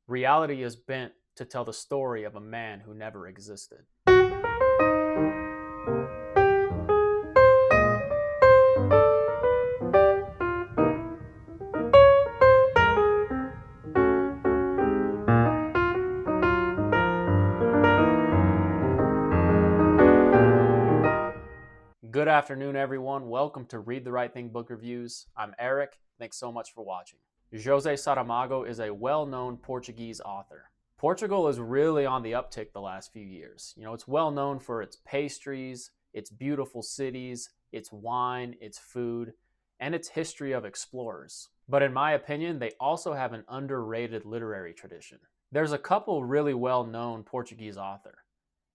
Reality is bent to tell the story of a man who never existed. Good afternoon, everyone. Welcome to Read the Right Thing Book Reviews. I'm Eric. Thanks so much for watching. José Saramago is a well-known Portuguese author. Portugal is really on the uptick the last few years. It's well known for its pastries, its beautiful cities, its wine, its food, and its history of explorers. But in my opinion, they also have an underrated literary tradition. There's a couple really well-known Portuguese authors,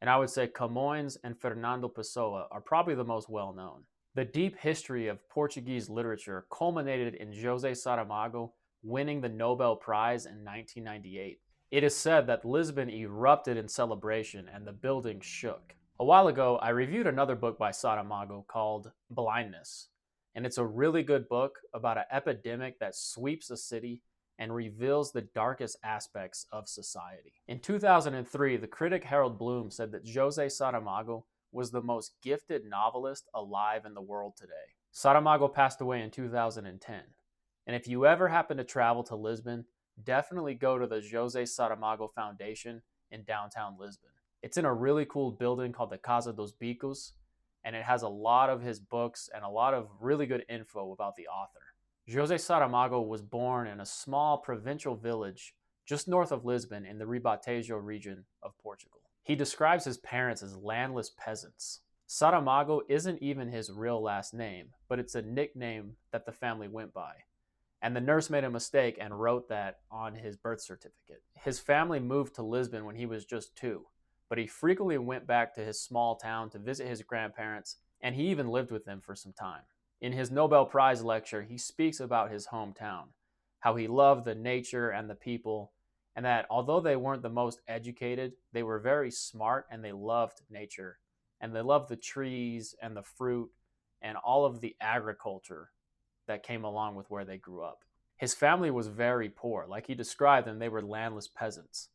and I would say Camões and Fernando Pessoa are probably the most well-known. The deep history of Portuguese literature culminated in José Saramago winning the Nobel Prize in 1998. It is said that Lisbon erupted in celebration and the building shook. A while ago, I reviewed another book by Saramago called Blindness, and it's a really good book about an epidemic that sweeps a city and reveals the darkest aspects of society. In 2003, the critic Harold Bloom said that José Saramago was the most gifted novelist alive in the world today. Saramago passed away in 2010, and if you ever happen to travel to Lisbon, definitely go to the José Saramago Foundation in downtown Lisbon. It's in a really cool building called the Casa dos Bicos, and it has a lot of his books and a lot of really good info about the author. José Saramago was born in a small provincial village just north of Lisbon in the Ribatejo region of Portugal. He describes his parents as landless peasants. Saramago isn't even his real last name, but it's a nickname that the family went by. And the nurse made a mistake and wrote that on his birth certificate. His family moved to Lisbon when he was just 2, but he frequently went back to his small town to visit his grandparents, and he even lived with them for some time. In his Nobel Prize lecture, he speaks about his hometown, how he loved the nature and the people, and that although they weren't the most educated, they were very smart and they loved nature. And they loved the trees and the fruit and all of the agriculture that came along with where they grew up. His family was very poor. Like he described them, they were landless peasants.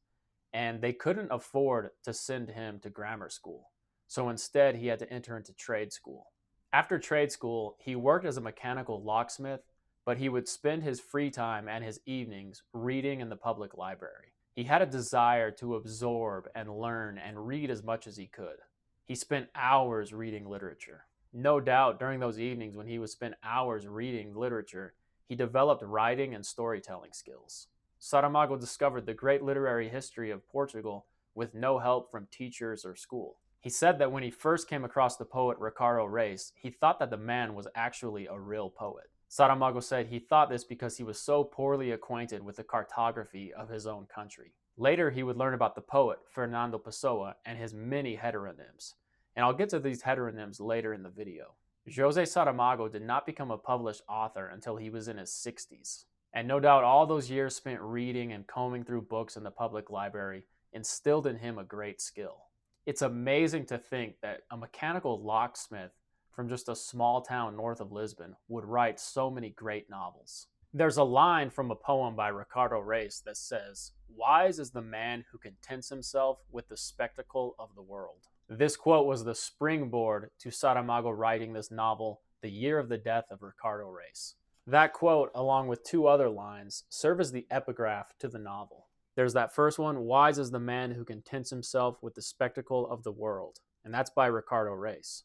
And they couldn't afford to send him to grammar school. So instead, he had to enter into trade school. After trade school, he worked as a mechanical locksmith, but he would spend his free time and his evenings reading in the public library. He had a desire to absorb and learn and read as much as he could. He spent hours reading literature. No doubt during those evenings when he would spend hours reading literature, he developed writing and storytelling skills. Saramago discovered the great literary history of Portugal with no help from teachers or school. He said that when he first came across the poet Ricardo Reis, he thought that the man was actually a real poet. Saramago said he thought this because he was so poorly acquainted with the cartography of his own country. Later, he would learn about the poet Fernando Pessoa and his many heteronyms, and I'll get to these heteronyms later in the video. José Saramago did not become a published author until he was in his 60s, and no doubt all those years spent reading and combing through books in the public library instilled in him a great skill. It's amazing to think that a mechanical locksmith from just a small town north of Lisbon would write so many great novels. There's a line from a poem by Ricardo Reis that says, "Wise is the man who contents himself with the spectacle of the world." This quote was the springboard to Saramago writing this novel, The Year of the Death of Ricardo Reis. That quote, along with 2 other lines, serve as the epigraph to the novel. There's that first one, "Wise is the man who contents himself with the spectacle of the world," and that's by Ricardo Reis.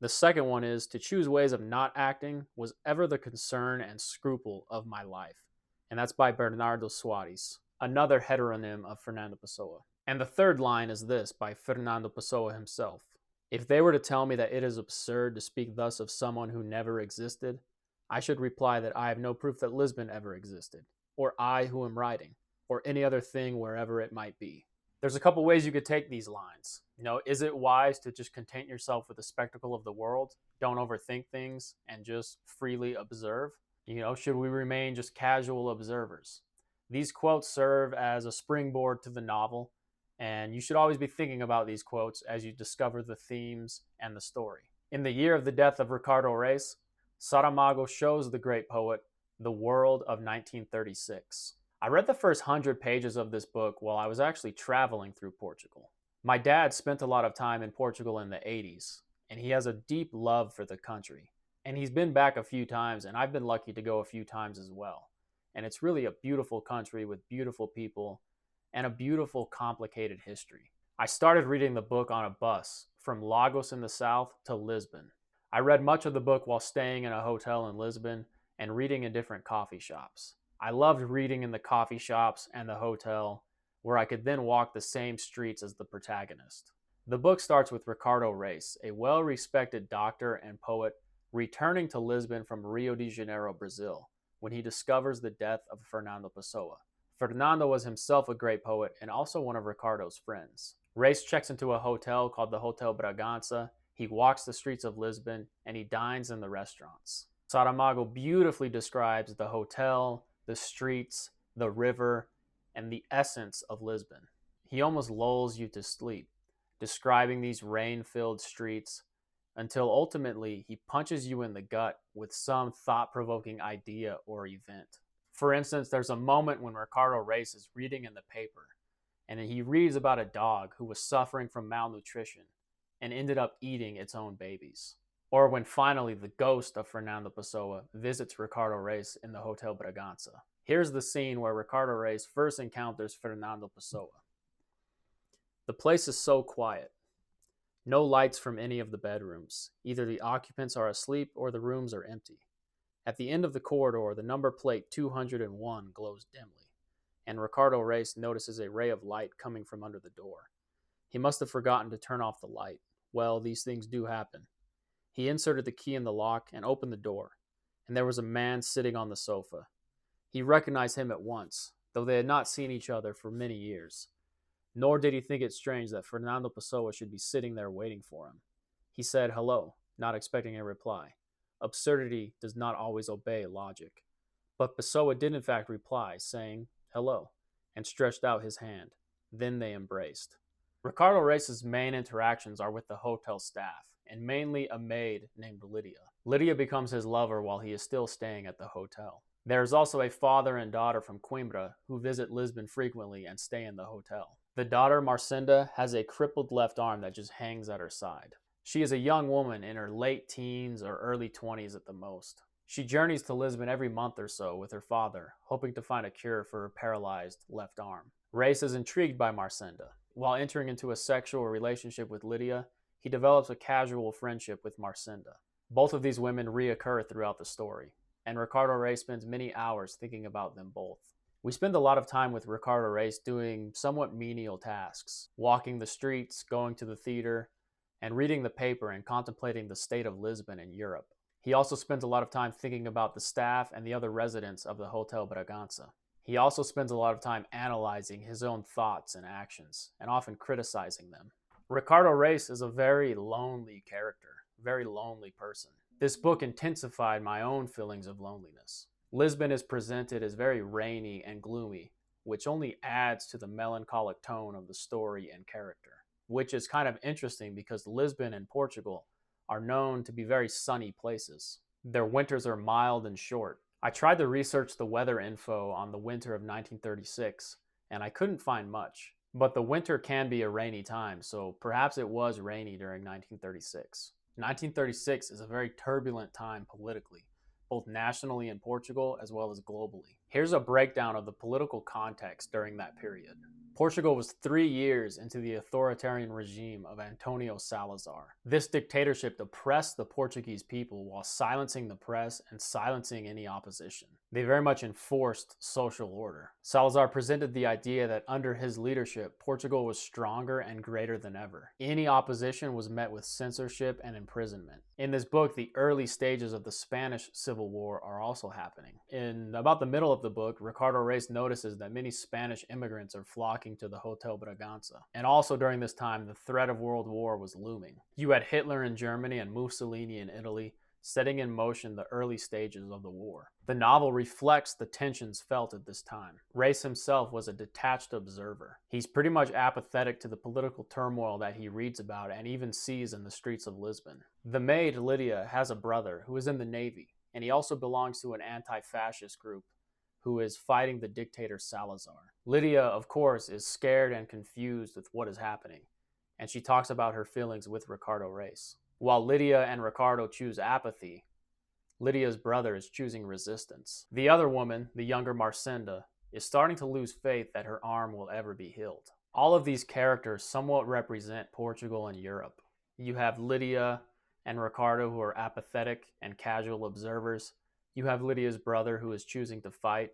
The second one is, "To choose ways of not acting was ever the concern and scruple of my life," and that's by Bernardo Soares, another heteronym of Fernando Pessoa. And the third line is this, by Fernando Pessoa himself. "If they were to tell me that it is absurd to speak thus of someone who never existed, I should reply that I have no proof that Lisbon ever existed, or I who am writing, or any other thing wherever it might be." There's a couple ways you could take these lines. Is it wise to just content yourself with the spectacle of the world? Don't overthink things and just freely observe? Should we remain just casual observers? These quotes serve as a springboard to the novel, and you should always be thinking about these quotes as you discover the themes and the story. In The Year of the Death of Ricardo Reis, Saramago shows the great poet the world of 1936. I read the first 100 pages of this book while I was actually traveling through Portugal. My dad spent a lot of time in Portugal in the 80s, and he has a deep love for the country. And he's been back a few times, and I've been lucky to go a few times as well. And it's really a beautiful country with beautiful people and a beautiful, complicated history. I started reading the book on a bus from Lagos in the south to Lisbon. I read much of the book while staying in a hotel in Lisbon and reading in different coffee shops. I loved reading in the coffee shops and the hotel, where I could then walk the same streets as the protagonist. The book starts with Ricardo Reis, a well-respected doctor and poet, returning to Lisbon from Rio de Janeiro, Brazil, when he discovers the death of Fernando Pessoa. Fernando was himself a great poet and also one of Ricardo's friends. Reis checks into a hotel called the Hotel Bragança. He walks the streets of Lisbon and he dines in the restaurants. Saramago beautifully describes the hotel, the streets, the river, and the essence of Lisbon. He almost lulls you to sleep, describing these rain-filled streets until ultimately he punches you in the gut with some thought-provoking idea or event. For instance, there's a moment when Ricardo Reis is reading in the paper, and he reads about a dog who was suffering from malnutrition and ended up eating its own babies. Or when finally the ghost of Fernando Pessoa visits Ricardo Reis in the Hotel Bragança. Here's the scene where Ricardo Reis first encounters Fernando Pessoa. The place is so quiet. No lights from any of the bedrooms. Either the occupants are asleep or the rooms are empty. At the end of the corridor, the number plate 201 glows dimly, and Ricardo Reis notices a ray of light coming from under the door. He must have forgotten to turn off the light. Well, these things do happen. He inserted the key in the lock and opened the door, and there was a man sitting on the sofa. He recognized him at once, though they had not seen each other for many years. Nor did he think it strange that Fernando Pessoa should be sitting there waiting for him. He said hello, not expecting a reply. Absurdity does not always obey logic. But Pessoa did in fact reply, saying hello, and stretched out his hand. Then they embraced. Ricardo Reis' main interactions are with the hotel staff, and mainly a maid named Lydia. Lydia becomes his lover while he is still staying at the hotel. There is also a father and daughter from Coimbra who visit Lisbon frequently and stay in the hotel. The daughter, Marcinda, has a crippled left arm that just hangs at her side. She is a young woman in her late teens or early 20s at the most. She journeys to Lisbon every month or so with her father, hoping to find a cure for her paralyzed left arm. Reis is intrigued by Marcinda. While entering into a sexual relationship with Lydia, he develops a casual friendship with Marcinda. Both of these women reoccur throughout the story, and Ricardo Reis spends many hours thinking about them both. We spend a lot of time with Ricardo Reis doing somewhat menial tasks, walking the streets, going to the theater, and reading the paper and contemplating the state of Lisbon and Europe. He also spends a lot of time thinking about the staff and the other residents of the Hotel Bragança. He also spends a lot of time analyzing his own thoughts and actions, and often criticizing them. Ricardo Reis is a very lonely character, very lonely person. This book intensified my own feelings of loneliness. Lisbon is presented as very rainy and gloomy, which only adds to the melancholic tone of the story and character, which is kind of interesting because Lisbon and Portugal are known to be very sunny places. Their winters are mild and short. I tried to research the weather info on the winter of 1936, and I couldn't find much. But the winter can be a rainy time, so perhaps it was rainy during 1936. 1936 is a very turbulent time politically, both nationally in Portugal as well as globally. Here's a breakdown of the political context during that period. Portugal was 3 years into the authoritarian regime of Antonio Salazar. This dictatorship oppressed the Portuguese people while silencing the press and silencing any opposition. They very much enforced social order. Salazar presented the idea that under his leadership, Portugal was stronger and greater than ever. Any opposition was met with censorship and imprisonment. In this book, the early stages of the Spanish Civil War are also happening. In about the middle of the book, Ricardo Reis notices that many Spanish immigrants are flocking to the Hotel Bragança. And also during this time, the threat of World War was looming. You had Hitler in Germany and Mussolini in Italy, setting in motion the early stages of the war. The novel reflects the tensions felt at this time. Reis himself was a detached observer. He's pretty much apathetic to the political turmoil that he reads about and even sees in the streets of Lisbon. The maid, Lydia, has a brother who is in the Navy, and he also belongs to an anti-fascist group who is fighting the dictator Salazar. Lydia, of course, is scared and confused with what is happening, and she talks about her feelings with Ricardo Reis. While Lydia and Ricardo choose apathy, Lydia's brother is choosing resistance. The other woman, the younger Marcinda, is starting to lose faith that her arm will ever be healed. All of these characters somewhat represent Portugal and Europe. You have Lydia and Ricardo, who are apathetic and casual observers. You have Lydia's brother, who is choosing to fight.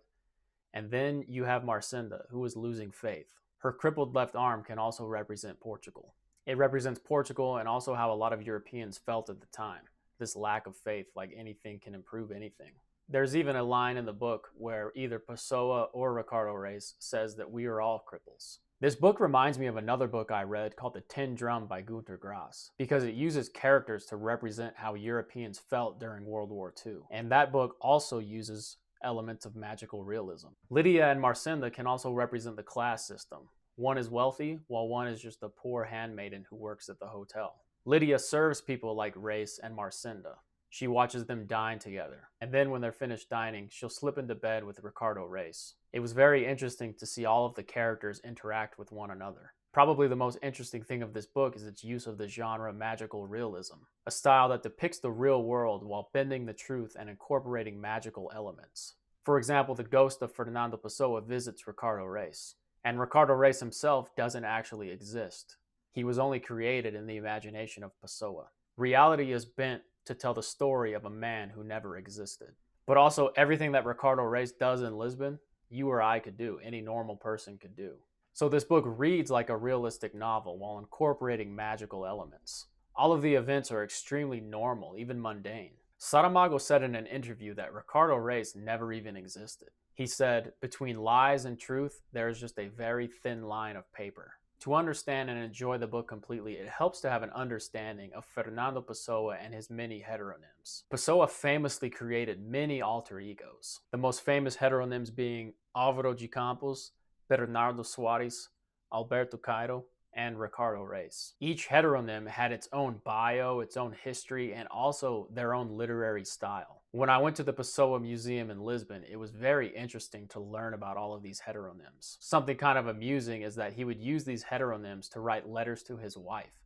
And then you have Marcinda, who is losing faith. Her crippled left arm can also represent Portugal. It represents Portugal and also how a lot of Europeans felt at the time. This lack of faith, like anything can improve anything. There's even a line in the book where either Pessoa or Ricardo Reis says that we are all cripples. This book reminds me of another book I read called The Tin Drum by Günter Grass, because it uses characters to represent how Europeans felt during World War II. And that book also uses elements of magical realism. Lydia and Marcinda can also represent the class system. One is wealthy, while one is just a poor handmaiden who works at the hotel. Lydia serves people like Reis and Marcinda. She watches them dine together, and then when they're finished dining, she'll slip into bed with Ricardo Reis. It was very interesting to see all of the characters interact with one another. Probably the most interesting thing of this book is its use of the genre magical realism, a style that depicts the real world while bending the truth and incorporating magical elements. For example, the ghost of Fernando Pessoa visits Ricardo Reis, and Ricardo Reis himself doesn't actually exist. He was only created in the imagination of Pessoa. Reality is bent to tell the story of a man who never existed. But also, everything that Ricardo Reis does in Lisbon, you or I could do, any normal person could do. So this book reads like a realistic novel while incorporating magical elements. All of the events are extremely normal, even mundane. Saramago said in an interview that Ricardo Reis never even existed. He said, "Between lies and truth, there is just a very thin line of paper." To understand and enjoy the book completely, it helps to have an understanding of Fernando Pessoa and his many heteronyms. Pessoa famously created many alter egos, the most famous heteronyms being Álvaro de Campos, Bernardo Soares, Alberto Cairo, and Ricardo Reis. Each heteronym had its own bio, its own history, and also their own literary style. When I went to the Pessoa Museum in Lisbon, it was very interesting to learn about all of these heteronyms. Something kind of amusing is that he would use these heteronyms to write letters to his wife,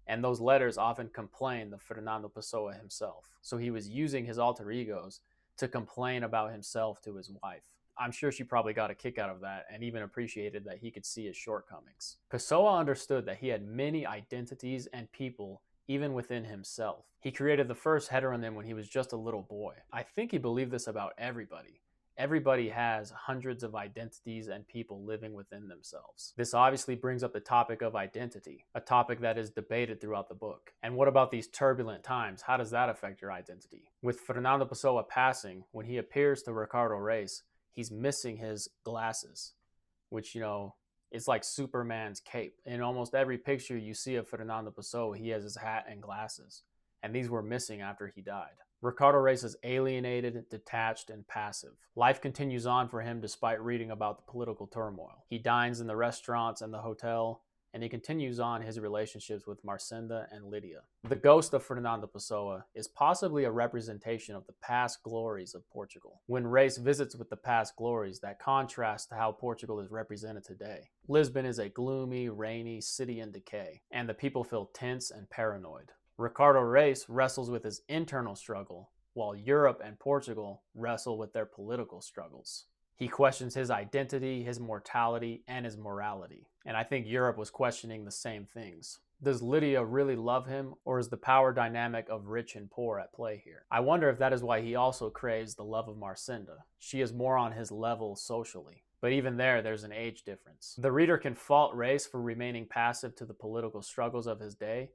and those letters often complained of Fernando Pessoa himself. So he was using his alter egos to complain about himself to his wife. I'm sure she probably got a kick out of that and even appreciated that he could see his shortcomings. Pessoa understood that he had many identities and people even within himself. He created the first heteronym when he was just a little boy. I think he believed this about everybody. Everybody has hundreds of identities and people living within themselves. This obviously brings up the topic of identity, a topic that is debated throughout the book. And what about these turbulent times? How does that affect your identity? With Fernando Pessoa passing, when he appears to Ricardo Reis, he's missing his glasses, which, it's like Superman's cape. In almost every picture you see of Fernando Pessoa, he has his hat and glasses, and these were missing after he died. Ricardo Reis is alienated, detached, and passive. Life continues on for him despite reading about the political turmoil. He dines in the restaurants and the hotel, and he continues on his relationships with Marcinda and Lydia. The ghost of Fernando Pessoa is possibly a representation of the past glories of Portugal. When Reis visits with the past glories, that contrasts to how Portugal is represented today. Lisbon is a gloomy, rainy city in decay, and the people feel tense and paranoid. Ricardo Reis wrestles with his internal struggle, while Europe and Portugal wrestle with their political struggles. He questions his identity, his mortality, and his morality. And I think Europe was questioning the same things. Does Lydia really love him, or is the power dynamic of rich and poor at play here? I wonder if that is why he also craves the love of Marcinda. She is more on his level socially. But even there's an age difference. The reader can fault Reis for remaining passive to the political struggles of his day,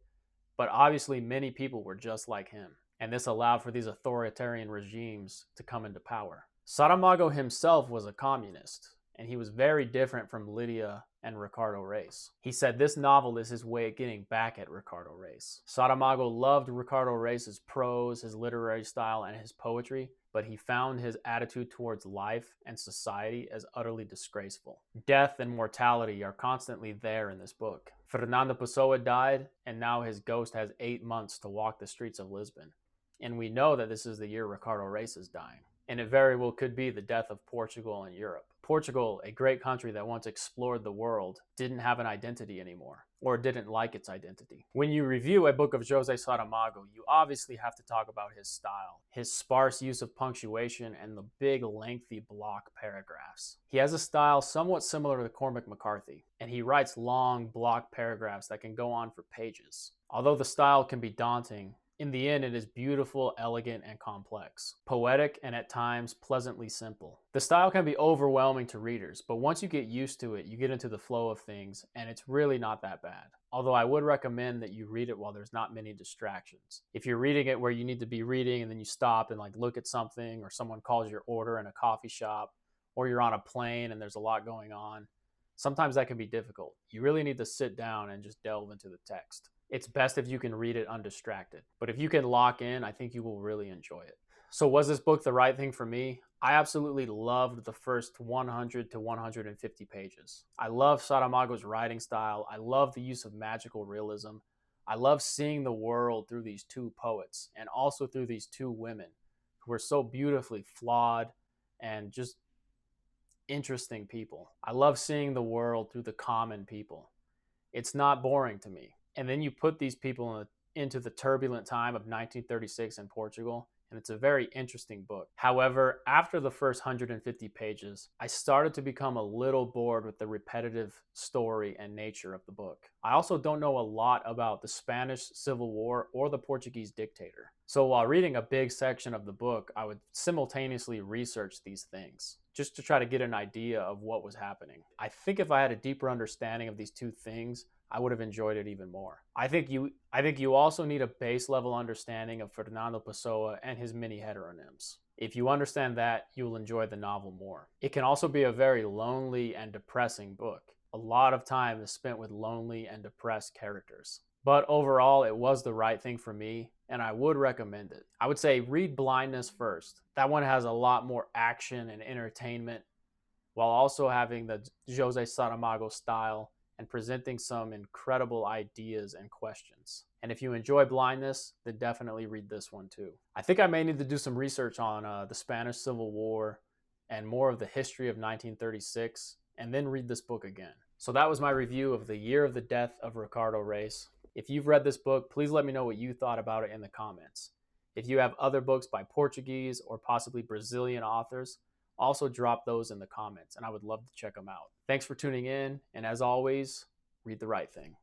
but obviously many people were just like him, and this allowed for these authoritarian regimes to come into power. Saramago himself was a communist, and he was very different from Lydia and Ricardo Reis. He said this novel is his way of getting back at Ricardo Reis. Saramago loved Ricardo Reis's prose, his literary style, and his poetry, but he found his attitude towards life and society as utterly disgraceful. Death and mortality are constantly there in this book. Fernando Pessoa died, and now his ghost has 8 months to walk the streets of Lisbon. And we know that this is the year Ricardo Reis is dying. and it very well could be the death of Portugal and Europe. Portugal, a great country that once explored the world, didn't have an identity anymore, or didn't like its identity. When you review a book of José Saramago, you obviously have to talk about his style, his sparse use of punctuation, and the big, lengthy block paragraphs. He has a style somewhat similar to Cormac McCarthy, and he writes long block paragraphs that can go on for pages. Although the style can be daunting, in the end, it is beautiful, elegant, and complex, poetic, and at times pleasantly simple. The style can be overwhelming to readers, but once you get used to it, you get into the flow of things, and it's really not that bad. Although I would recommend that you read it while there's not many distractions. If you're reading it where you need to be reading and then you stop and look at something, or someone calls your order in a coffee shop, or you're on a plane and there's a lot going on, sometimes that can be difficult. You really need to sit down and just delve into the text. It's best if you can read it undistracted. But if you can lock in, I think you will really enjoy it. So was this book the right thing for me? I absolutely loved the first 100 to 150 pages. I love Saramago's writing style. I love the use of magical realism. I love seeing the world through these two poets and also through these two women who are so beautifully flawed and just interesting people. I love seeing the world through the common people. It's not boring to me. And then you put these people into the turbulent time of 1936 in Portugal, and it's a very interesting book. However, after the first 150 pages, I started to become a little bored with the repetitive story and nature of the book. I also don't know a lot about the Spanish Civil War or the Portuguese dictator. So while reading a big section of the book, I would simultaneously research these things just to try to get an idea of what was happening. I think if I had a deeper understanding of these two things, I would have enjoyed it even more. I think you also need a base level understanding of Fernando Pessoa and his many heteronyms. If you understand that, you will enjoy the novel more. It can also be a very lonely and depressing book. A lot of time is spent with lonely and depressed characters. But overall, it was the right thing for me, and I would recommend it. I would say read Blindness first. That one has a lot more action and entertainment, while also having the José Saramago style and presenting some incredible ideas and questions. And if you enjoy Blindness, then definitely read this one too. I think I may need to do some research on the Spanish Civil War and more of the history of 1936, and then read this book again. So that was my review of The Year of the Death of Ricardo Reis. If you've read this book, please let me know what you thought about it in the comments. If you have other books by Portuguese or possibly Brazilian authors, also drop those in the comments, and I would love to check them out. Thanks for tuning in, and as always, read the right thing.